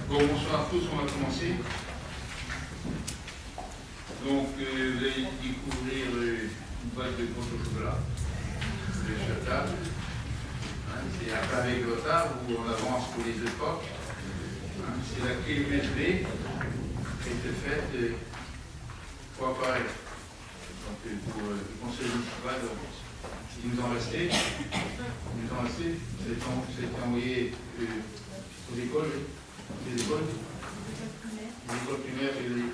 Bon, bonsoir à tous, on va commencer. Donc, vous allez découvrir une boîte de contes au chocolat. Vous avez sur la table. C'est un peu avec retard où on avance pour les époques. C'est la clé USB qui a été faite pour apparaître. Donc, pour le conseil municipal, il nous en restait. Ça a été envoyé aux écoles. Les écoles primaires, il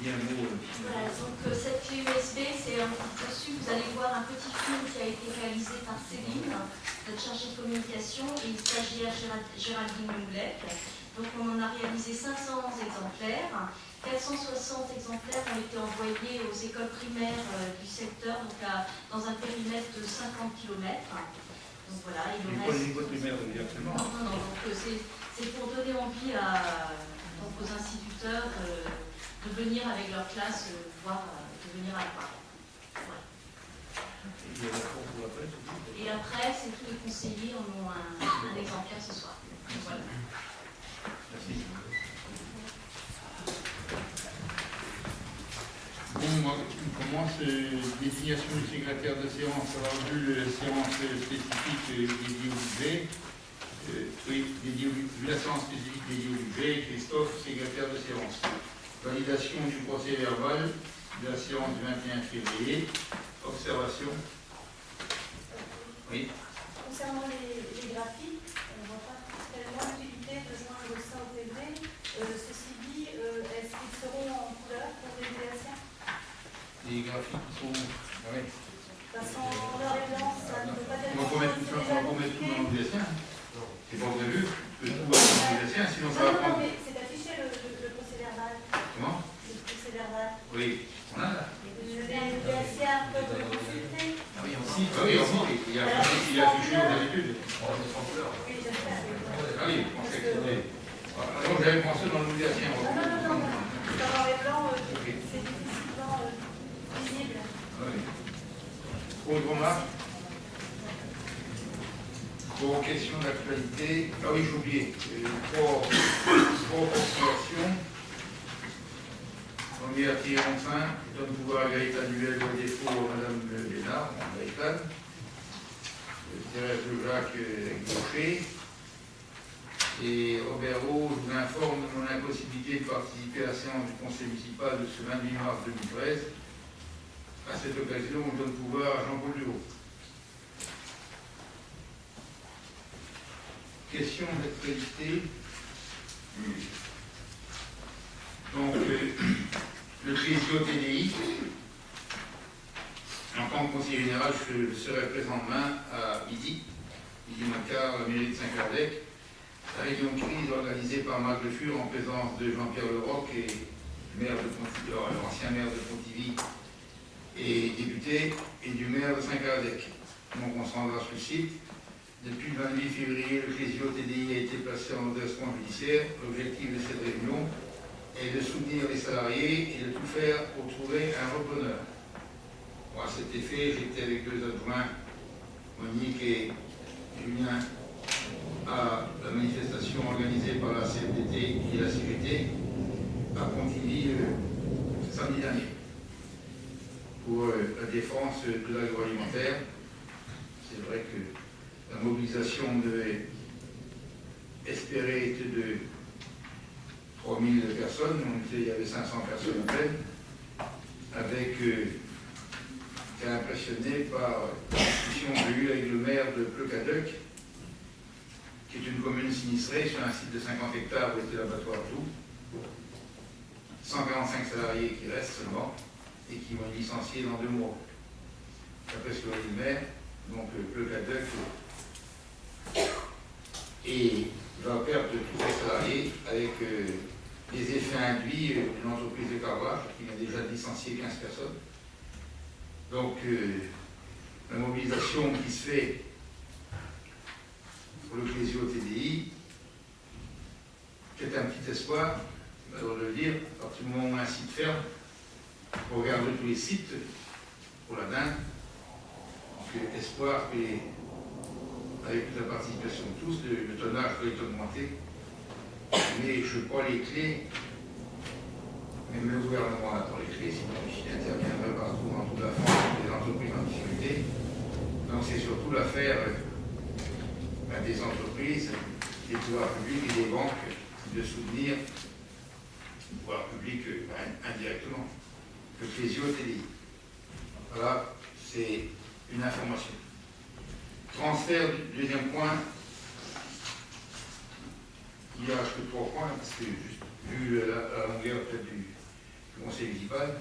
y a un mot. Voilà, donc cette clé USB, c'est dessus, vous allez voir un petit film qui a été réalisé par Céline, notre chargée de communication, et stagiaire Géraldine Lenglet. Donc on en a réalisé 500 exemplaires. 460 exemplaires ont été envoyés aux écoles primaires du secteur, donc dans un périmètre de 50 km. Donc voilà, il pas les écoles primaires, directement. Non, donc c'est pour donner envie aux instituteurs de venir avec leur classe, de venir à la part. Voilà. Et la presse et tous les conseillers en ont un exemplaire ce soir. Donc, voilà. Merci. Bon, on commence désignation du secrétaire de séance. Alors, vu la séance spécifique dédiée au budget, vu la séance spécifique dédiée au budget, Christophe, secrétaire de séance. Validation du procès verbal de la séance du 21 février. Observation. Oui. Concernant les graphiques, on ne voit pas tellement l'utilité de joindre ça au PV. Ceci dit, est-ce qu'ils seront en couleur pour les lycéens? Les graphiques sont. Ah oui. Parce qu'en noir et blanc, ça ne peut pas être. On va mettre tout dans le lycéen. C'est pas prévu que tout va dans le lycéen, sinon ça va prendre. Non, mais c'est affiché le procès verbal. Comment? Le procès verbal. Oui, on a là. Les lycéens peuvent le consulter. Ah oui, aussi. Ah oui, aussi. Il a affiché aux habitudes. Oui, j'espère. Ah oui, je pensais que c'était. Alors j'avais pensé dans le lycéen. Non. Dans noir et blanc, c'est difficilement visible. Oui. Autre remarque? Pour question d'actualité, ah oui, j'ai oublié, trois observations. Première, enfin, donne pouvoir à Gaëtan Duel au défaut à Madame Lénard, Gaëtan. Thérèse de Jacques Gaucher. Et Robert O, je vous informe de mon impossibilité de participer à la séance du conseil municipal de ce 28 mars 2013. À cette occasion, je donne pouvoir à Jean-Paul Duhaut. Question d'actualité. Donc, le Trésio TDI, en tant que conseiller général, je serai présent demain à midi Macquart, la mairie de Saint-Cardec. La réunion de crise organisée par Marc Le Fur en présence de Jean-Pierre Leroc et l'ancien maire de Pontivy et député, et du maire de Saint-Cardec. Donc on se rendra sur le site. Depuis le 28 février, le Trésio TDI a été placé en redressement judiciaire. L'objectif de cette réunion est de soutenir les salariés et de tout faire pour trouver un repreneur. Bon, à cet effet, j'étais avec deux adjoints, Monique et Julien, à la manifestation organisée par la CFDT et la CGT à Pontivy samedi dernier pour la défense de l'agroalimentaire. C'est vrai que la mobilisation devait espérer être de 3000 personnes, il y avait 500 personnes à peine, avec été impressionné par la discussion que j'ai eue avec le maire de Pleucadec, qui est une commune sinistrée sur un site de 50 hectares où était l'abattoir Doux. 145 salariés qui restent seulement et qui vont être licenciés dans 2 mois. D'après ce que dit le maire, donc Pleucadec et va perdre tous les salariés avec les effets induits d'une entreprise de carrelage qui vient déjà de licencier 15 personnes. Donc la mobilisation qui se fait pour le Trésio TDI, c'est un petit espoir, alors de le dire, à partir du moment où un site ferme, on regarde tous les sites pour la dinde, donc espoir que avec la participation de tous, le tonnage peut être augmenté mais je crois les clés, même le gouvernement attend les clés, sinon il interviendrait partout dans toute la France, des entreprises en difficulté. Donc c'est surtout l'affaire des entreprises, des pouvoirs publics et des banques de soutenir le pouvoir public indirectement, le Clésio TDI. Voilà, c'est une information. Transfert du deuxième point. Il n'y a que 3 points, parce que juste vu la longueur peut-être du conseil municipal.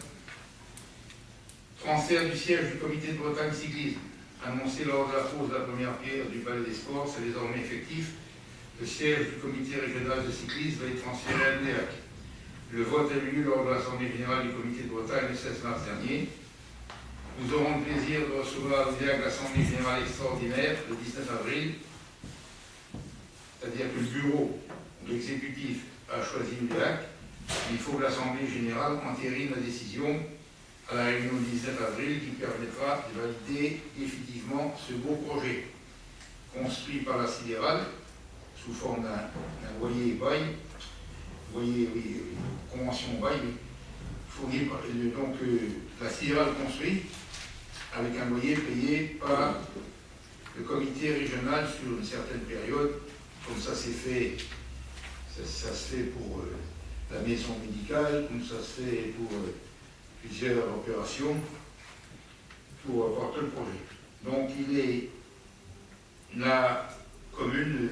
Transfert du siège du comité de Bretagne cyclisme. Annoncé lors de la pose de la première pierre du Palais des Sports, c'est désormais effectif. Le siège du comité régional de cyclisme va être transféré à Nouillac. Le vote a eu lieu lors de l'Assemblée générale du comité de Bretagne le 16 mars dernier. Nous aurons le plaisir de recevoir à Nouillac l'Assemblée générale extraordinaire le 19 avril. C'est-à-dire que le bureau de l'exécutif a choisi Nouillac. Il faut que l'Assemblée générale entérine la décision à la réunion du 17 avril qui permettra de valider définitivement ce beau projet construit par la sidérale sous forme d'un loyer bail, convention bail, fourni par donc la sidérale construit avec un loyer payé par le comité régional sur une certaine période, comme ça s'est fait, ça se fait pour la maison médicale, comme ça se fait pour plusieurs opérations pour porter le projet. Donc la commune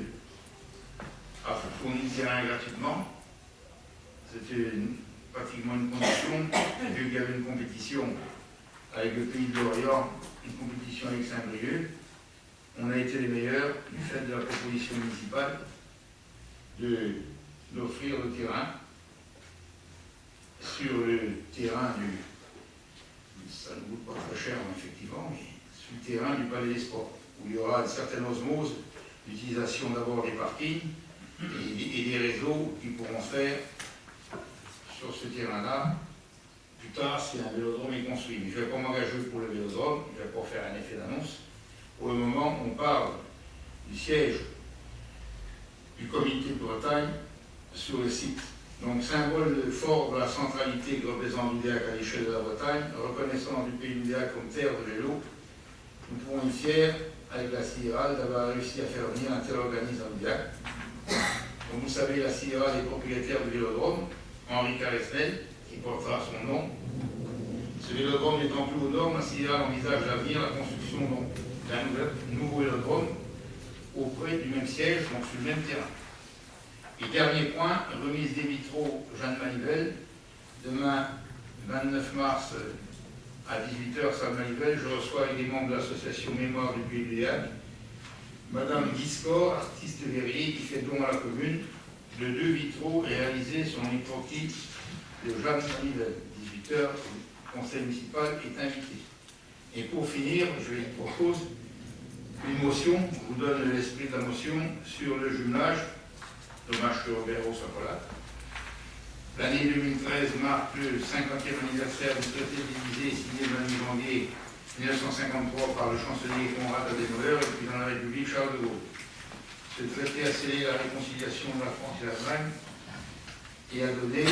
a fourni le terrain gratuitement. C'était pratiquement une condition, vu qu'il y avait une compétition avec le Pays de l'Orient, une compétition avec Saint-Brieuc. On a été les meilleurs du fait de la proposition municipale d'offrir le terrain sur le terrain ça ne coûte pas très cher effectivement, mais sur le terrain du Palais des Sports, où il y aura une certaine osmose d'utilisation d'abord des parkings et des réseaux qui pourront faire sur ce terrain-là. Plus tard, si un vélodrome est construit. Mais je ne vais pas m'engager pour le vélodrome, je ne vais pas faire un effet d'annonce. Pour le moment, on parle du siège du comité de Bretagne sur le site. Donc, symbole fort de la centralité que représente Nouillac à l'échelle de la Bretagne, reconnaissant du pays de Nouillac comme terre de vélo, nous pouvons être fiers, avec la sidérale, d'avoir réussi à faire venir un tel organisme à Nouillac. Comme vous savez, la sidérale est propriétaire du vélodrome, Henri Caresnel, qui portera son nom. Ce vélodrome étant plus au nord, la sidérale envisage à l'avenir la construction d'un nouveau vélodrome auprès du même siège, donc sur le même terrain. Et dernier point, remise des vitraux Jeanne Manivelle. Demain, 29 mars, à 18h, salle Manivelle, je reçois avec des membres de l'association Mémoire du Pays de Nouillac, Madame Guiscor, artiste verrier, qui fait don à la commune de 2 vitraux réalisés sur les croquis de Jeanne Manivelle. 18h, le conseil municipal est invité. Et pour finir, je lui propose une motion, je vous donne l'esprit de la motion sur le jumelage. Dommage que Robert soit pas là. L'année 2013 marque le 50e anniversaire du traité de l'Élysée signé le 20 janvier 1953 par le chancelier Conrad Adenauer et le président de la République Charles de Gaulle. Ce traité a scellé la réconciliation de la France et l'Allemagne et a donné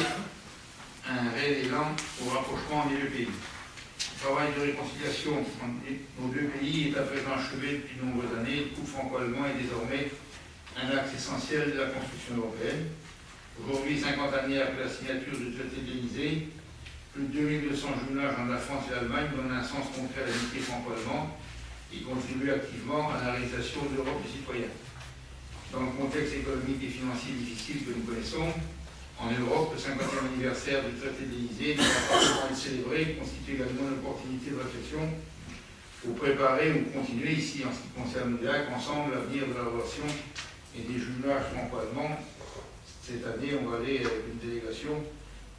un réel élan au rapprochement des 2 pays. Le travail de réconciliation entre nos 2 pays est à présent achevé depuis de nombreuses années. Le couple franco-allemand est désormais un axe essentiel de la construction européenne. Aujourd'hui, 50 années après la signature du traité de l'Élysée, plus de 2200 jumelages entre la France et l'Allemagne donnent un sens concret à l'amitié franco-allemande et contribuent activement à la réalisation de l'Europe des citoyens. Dans le contexte économique et financier difficile que nous connaissons, en Europe, le 50e anniversaire du traité de l'Élysée, qui va être célébré, constitue également une opportunité de réflexion pour préparer ou continuer ici, en ce qui concerne Nouillac, ensemble l'avenir de la relation et des jumelages franco-allemands. Cette année, on va aller avec une délégation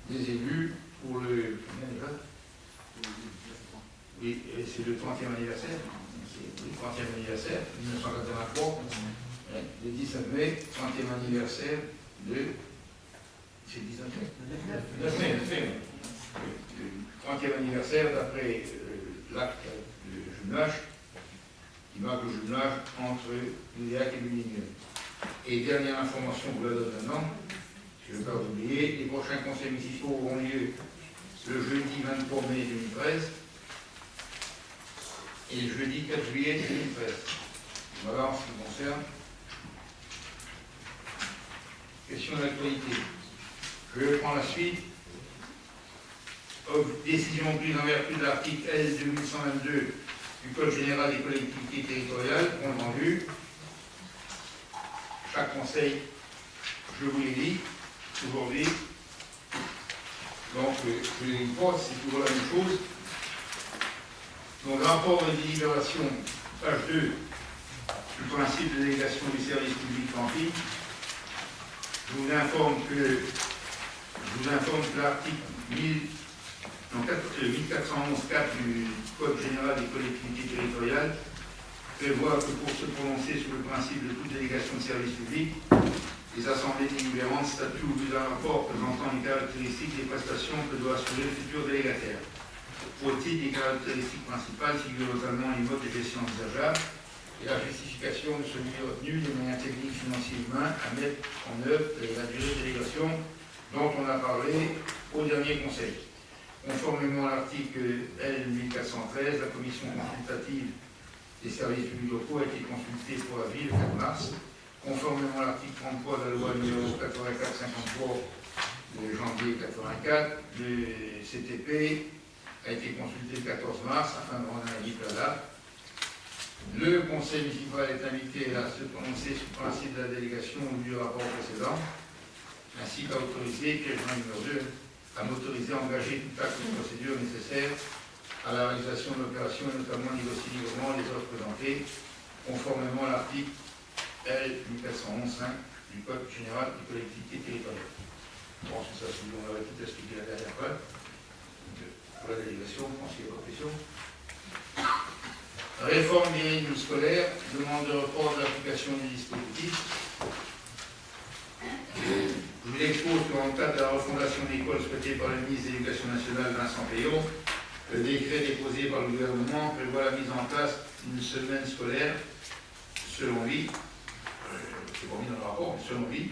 des élus pour le... Oui, c'est le 30e anniversaire. C'est le 30e anniversaire, 1983. Le 19 mai, 30e anniversaire de... C'est le 19 mai 9 mai. Le 30e anniversaire d'après l'acte de jumelage qui marque le jumelage entre Nouillac et Lulignan. Et dernière information, vous la donne maintenant, je ne vais pas oublier, les prochains conseils municipaux auront lieu le jeudi 23 mai 2013 et le jeudi 4 juillet 2013. Voilà en ce qui concerne. Question d'actualité. Je prends la suite. Décision prise en vertu de l'article L 2122 du Code général des collectivités territoriales, compte rendu. Chaque conseil, je vous l'ai dit, aujourd'hui. Donc, je les pas, c'est toujours la même chose. Donc, rapport de délibération, page 2, du principe de délégation du service public camping. Je vous informe que l'article 1411.4 du Code général des collectivités territoriales prévoit que pour se prononcer sur le principe de toute délégation de service public, les assemblées délibérantes statuent au vu d'un rapport présentant les caractéristiques des prestations que doit assurer le futur délégataire. Au titre des caractéristiques principales figurent notamment les modes de gestion envisageables et la justification de celui retenu, les moyens techniques, financiers et humains à mettre en œuvre et la durée de délégation dont on a parlé au dernier conseil. Conformément à l'article L 1413, la commission consultative des services publics locaux a été consultée pour avis le 4 mars. Conformément à l'article 33 de la loi numéro 84-53 de janvier 84, le CTP a été consulté le 14 mars afin de rendre un avis préalable. Le conseil municipal est invité à se prononcer sur le principe de la délégation au vu du rapport précédent, ainsi qu'à autoriser, piège numéro 2, à m'autoriser à engager toute acte de procédure nécessaire à la réalisation de l'opération, et notamment négocier librement les offres présentées, conformément à l'article L 1411.5 du Code général des collectivités territoriales. Je pense que ça, on avait tout expliqué la dernière fois. Pour la délégation, je pense qu'il n'y a pas de question. Réforme des rythmes scolaires, demande de report de l'application du dispositif. Je vous expose que dans le cadre de la refondation de l'école souhaitée par le ministre de l'Éducation nationale Vincent Payon, le décret déposé par le gouvernement prévoit la mise en place d'une semaine scolaire, selon lui, c'est pas mis dans le rapport, mais selon lui,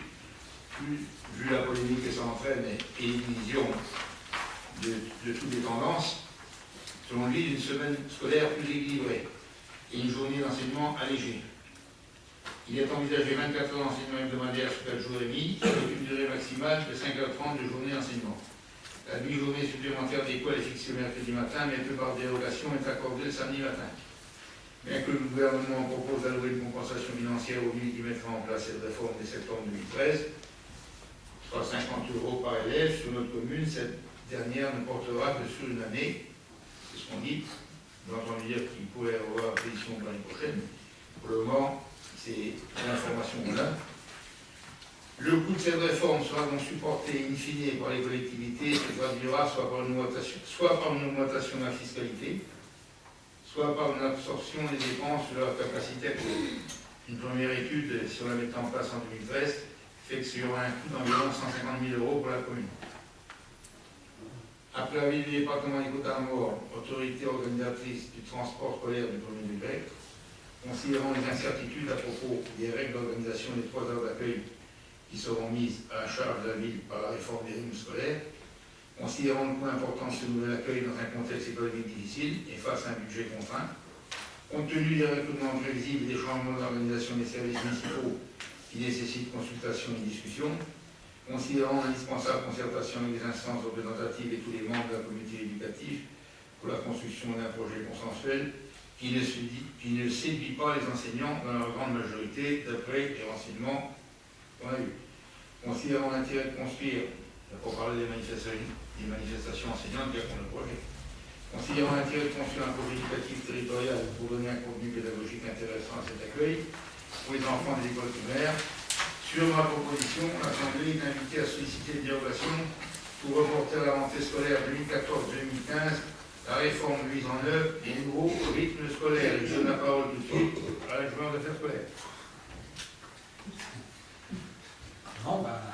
vu la polémique que ça entraîne et les divisions de toutes les tendances, selon lui, d'une semaine scolaire plus équilibrée et une journée d'enseignement allégée. Il est envisagé 24 heures d'enseignement hebdomadaire sur 4 jours et demi, avec une durée maximale de 5h30 de journée d'enseignement. La demi-journée supplémentaire d'école est fixée le mercredi matin, mais que par dérogation est accordée le samedi matin. Bien que le gouvernement propose d'allouer une compensation financière aux villes qui mettront en place cette réforme dès septembre 2013, soit 50 € par élève, sur notre commune, cette dernière ne portera que sur une année. C'est ce qu'on dit. J'ai entendu dire qu'il pourrait avoir la position pour l'année prochaine. Pour le moment, c'est l'information qu'on a. Le coût de cette réforme sera donc supporté in fine par les collectivités et se traduira soit par une augmentation de la fiscalité, soit par une absorption des dépenses de leur capacité actuelle. Une première étude, si on la mettait en place en 2013, fait que sur un coût d'environ 150 000 € pour la commune. Après l'avis du département des Côtes-d'Armor, autorité organisatrice du transport scolaire du commune du Grec, considérant les incertitudes à propos des règles d'organisation des 3 heures d'accueil qui seront mises à la charge de la ville par la réforme des rythmes scolaires, considérant le coût important de ce nouvel accueil dans un contexte économique difficile et face à un budget contraint, compte tenu des recrutements prévisibles et des changements d'organisation des services municipaux qui nécessitent consultation et discussion, considérant l'indispensable concertation avec les instances représentatives et tous les membres de la communauté éducative pour la construction d'un projet consensuel qui ne séduit pas les enseignants dans leur grande majorité, d'après les renseignements qu'on a eus. Considérant l'intérêt de construire, pour parler des manifestations enseignantes, bien qu'on le projet, considérant l'intérêt de construire un projet éducatif territorial pour donner un contenu pédagogique intéressant à cet accueil pour les enfants des écoles primaires, sur ma proposition, l'Assemblée est invitée à solliciter des dérogations pour reporter à la rentrée scolaire 2014-2015 la réforme mise en œuvre des nouveaux rythmes scolaires. Je donne la parole tout de suite à l'adjoint des affaires scolaires. Non, bah.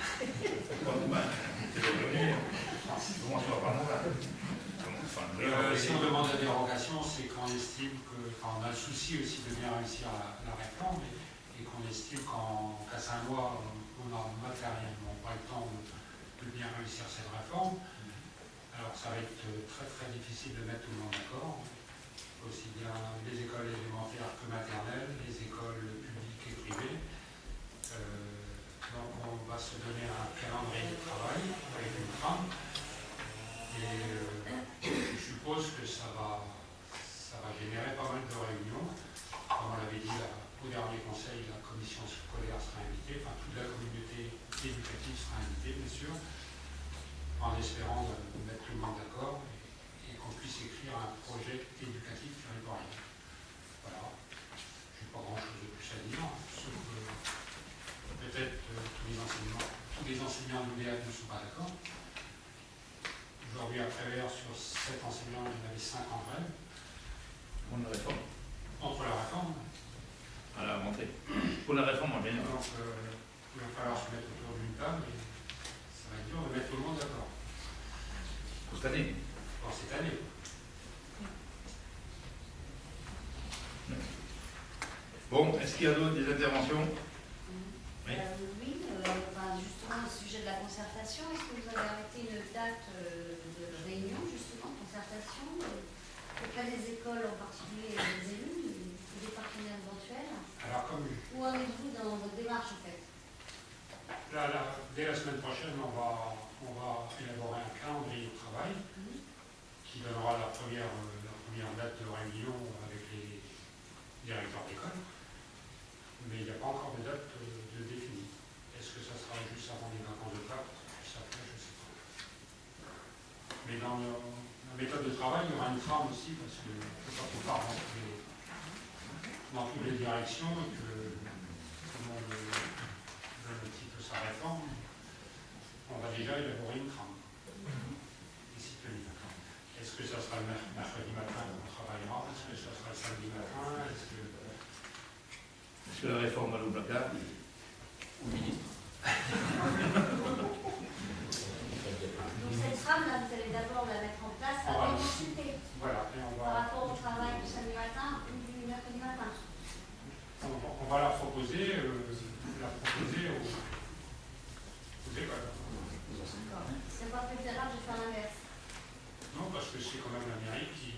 Si on demande la dérogation, c'est qu'on estime qu'on a le souci aussi de bien réussir la réforme. et qu'on estime qu'à 5 mois, on n'a matériellement pas le temps de bien réussir cette réforme. Alors ça va être très très difficile de mettre tout le monde d'accord, aussi bien les écoles élémentaires que maternelles, les écoles publiques et privées. Donc on va se donner un calendrier de travail avec une trame. Et je suppose que ça va générer pas mal de réunions. Comme on l'avait dit au dernier conseil, la commission scolaire sera invitée, enfin toute la communauté éducative sera invitée, bien sûr, en espérant mettre tout le monde d'accord et qu'on puisse écrire un projet éducatif territorial. Voilà. Je n'ai pas grand-chose de plus à dire, sauf que peut-être tous les enseignants de l'UDA ne sont pas d'accord. Aujourd'hui, à Prévert, sur 7 enseignants, il y en avait 5 en grève. Pour la réforme. Entre la réforme. À la rentrée. Pour la réforme en général. Donc, il va falloir se mettre autour d'une table et ça va être dur de mettre tout le monde d'accord. Pour cette année. Pour cette année. Bon, est-ce qu'il y a d'autres des interventions? Oui, justement, au sujet de la concertation, est-ce que vous avez arrêté une date de réunion, justement, concertation, auprès des écoles, en particulier des élus, des partenaires éventuels? Alors, comme Où en êtes-vous dans votre démarche, en fait? là, dès la semaine prochaine, on va élaborer un calendrier de travail qui donnera la première date de réunion avec les directeurs d'école. Mais il n'y a pas encore de date de définie. Est-ce que ça sera juste avant les vacances de Pâques? Juste après, je ne sais pas. Mais dans la méthode de travail, il y aura une trame aussi, parce que quand on part dans toutes les directions, et que tout le monde donne un petit peu sa réforme, on va déjà élaborer une trame. Ici, est-ce que ça sera le mercredi matin qu'on travaillera? Est-ce que ça sera le samedi matin? Est-ce que la réforme va au placard au ministre? Donc cette trame-là, vous allez d'abord la mettre en place avant de consulter. Voilà, et on Par va... rapport au travail du samedi matin ou du mercredi matin. On va la proposer aux écoles. C'est pas préférable de faire l'inverse. Non, parce que c'est quand même la mairie qui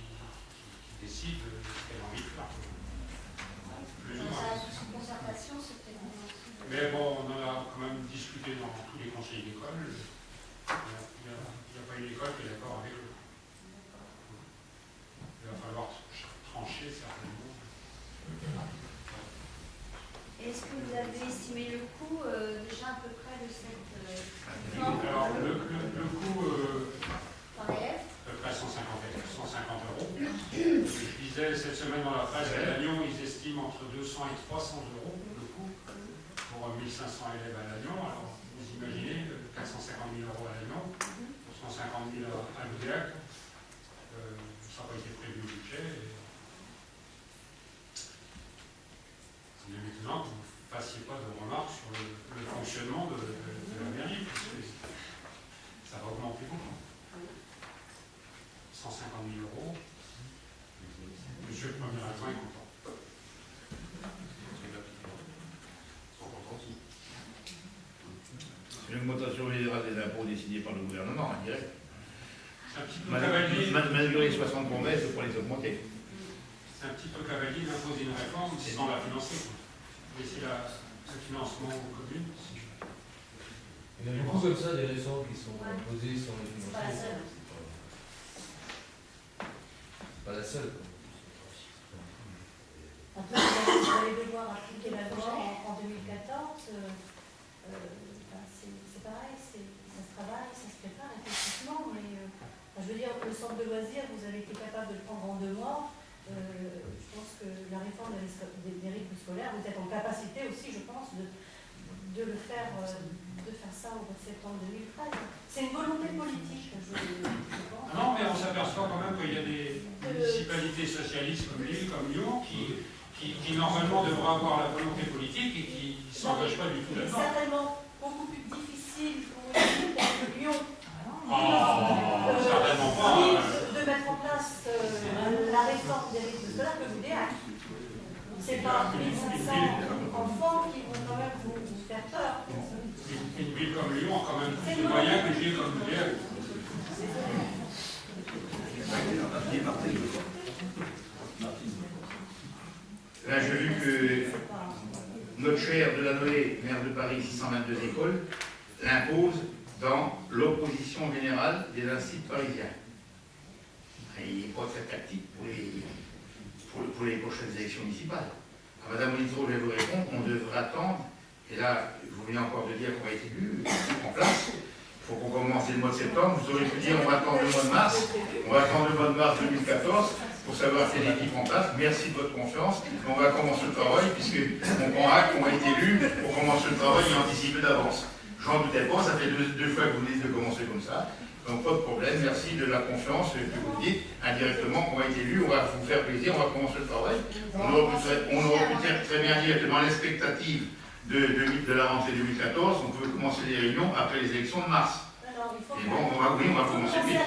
décide ce qu'elle a envie de faire. Plus ou Dans moins. sa concertation, c'est peut-être Mais bon, on en a quand même discuté dans tous les conseils d'école. Il n'y a pas une école qui est d'accord avec eux. Il va falloir trancher certainement. Est-ce que vous avez estimé le coût déjà à peu près de cette réforme? Alors, le coût, Par élève? à peu près 150 €. Je disais cette semaine dans la presse à Lannion, ils estiment entre 200 et 300 € le coût pour 1500 élèves à Lannion. Alors, vous imaginez, 450 000 € à Lannion, 150 000 à l'UDEAC, ça n'a pas été prévu au budget. Il est maintenant que vous ne fassiez pas de remarques sur le fonctionnement de la mairie, parce que ça va augmenter beaucoup. 150 000 €. Monsieur le Premier adjoint est content. C'est l'augmentation générale des impôts décidée par le gouvernement, en direct. C'est un petit peu cavalier. Malgré les 60 promesses pour les augmenter. C'est un petit peu cavalier d'imposer une réforme sans la financer. Laisser le financement aux communes. Il y en a beaucoup comme ça, des réformes qui sont imposées sans les C'est pas la financer. seule. C'est pas la seule. En tout cas, vous allez devoir appliquer la loi en 2014. C'est pareil, ça se travaille, ça se prépare effectivement, mais je veux dire, le centre de loisirs, vous avez été capable de le prendre en 2 mois. Je pense que la réforme des rythmes scolaires, vous êtes en capacité aussi, je pense, de le faire, de faire ça au mois de septembre 2013. C'est une volonté politique, je pense. Non, mais on s'aperçoit quand même qu'il y a des municipalités socialistes comme Lille, comme Lyon, qui normalement devraient avoir la volonté politique et qui ne s'engagent pas du tout C'est là-dedans. certainement beaucoup plus difficile pour une ville que Lyon. Certainement pas. De mettre en place la réforme des rythmes scolaires que l'UDEAC. C'est pas 1500 enfants Une ville comme Lyon a quand même plus de moyens qu'une ville comme Montréal. Là, j'ai vu que notre cher Delanoë, maire de Paris, 622 écoles, l'impose dans l'opposition générale des instituts parisiens. Il n'est pas très tactique pour les prochaines élections municipales. À Madame Olitro, je vais vous répondre, on devrait attendre, et là, vous venez encore de dire qu'on va être élu en place. Il faut qu'on commence le mois de septembre. Vous auriez pu dire on va attendre le mois de mars. On va attendre le mois de mars 2014 pour savoir quelle équipe en place. Merci de votre confiance. On va commencer le travail puisqu'on prend acte qu'on a été élu pour commencer le travail et anticiper d'avance. J'en doutais pas, ça fait deux fois que vous venez de commencer comme ça. Donc pas de problème, merci de la confiance que vous dites indirectement qu'on va être élu, on va vous faire plaisir, on va commencer le travail. On aurait pu très bien dire que dans l'expectative de la rentrée 2014, on peut commencer les réunions après les élections de mars. Et bon, on va commencer vite.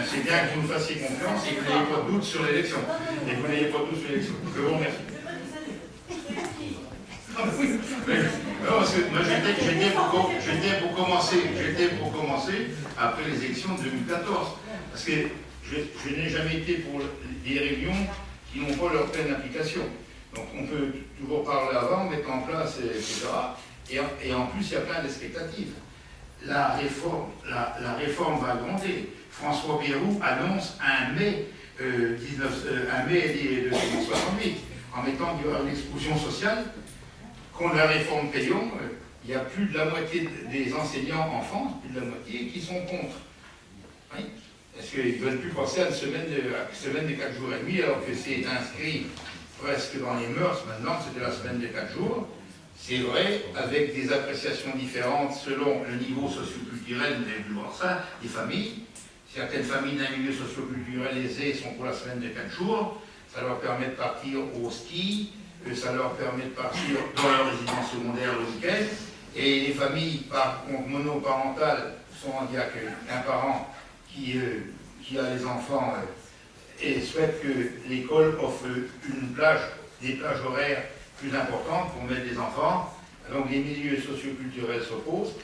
C'est bien que vous nous fassiez confiance et que vous n'ayez pas de doute sur l'élection. Et que vous n'ayez pas de doute sur l'élection. Je vous remercie. Non, parce que moi j'étais pour commencer après les élections de 2014. Parce que je n'ai jamais été pour des réunions qui n'ont pas leur pleine application. Donc on peut toujours parler avant, mettre en place, etc. Et en plus, il y a plein d'expectatives. La réforme va augmenter. François Bayrou annonce un mai 1968, en mettant qu'il y aura une explosion sociale. Contre la réforme Payon, il y a plus de la moitié des enseignants en France, plus de la moitié, qui sont contre. Oui. Parce qu'ils ne veulent plus passer à une semaine de 4 jours et demi, alors que c'est inscrit presque dans les mœurs maintenant, c'était la semaine de 4 jours. C'est vrai, avec des appréciations différentes selon le niveau socio-culturel, vous avez pu voir ça, des familles. Certaines familles d'un milieu socio-culturel aisé sont pour la semaine de 4 jours. Ça leur permet de partir au ski, ça leur permet de partir dans leur résidence secondaire le week-end. Et les familles par contre monoparentales, il n'y a qu'un parent qui a les enfants et souhaite que l'école offre des plages horaires plus importantes pour mettre des enfants. Donc les milieux socioculturels s'opposent.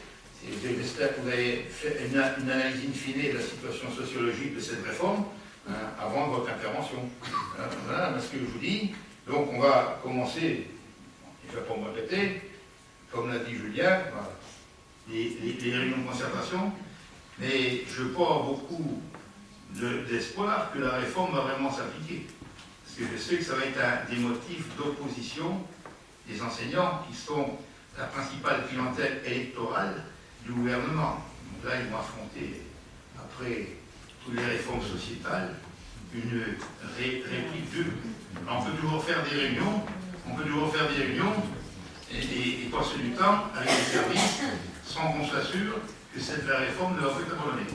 J'espère que vous avez fait une analyse in fine de la situation sociologique de cette réforme avant votre intervention. Voilà ce que je vous dis. Donc on va commencer, je ne vais pas me répéter, comme l'a dit Julien, les réunions de concertation, mais je n'ai pas beaucoup d'espoir que la réforme va vraiment s'appliquer. Parce que je sais que ça va être des motifs d'opposition des enseignants qui sont la principale clientèle électorale du gouvernement. Donc là, ils vont affronter, après toutes les réformes sociétales, une réplique d'eux. On peut toujours faire des réunions, et passer du temps avec les services sans qu'on s'assure que cette réforme ne va pas être abandonnée.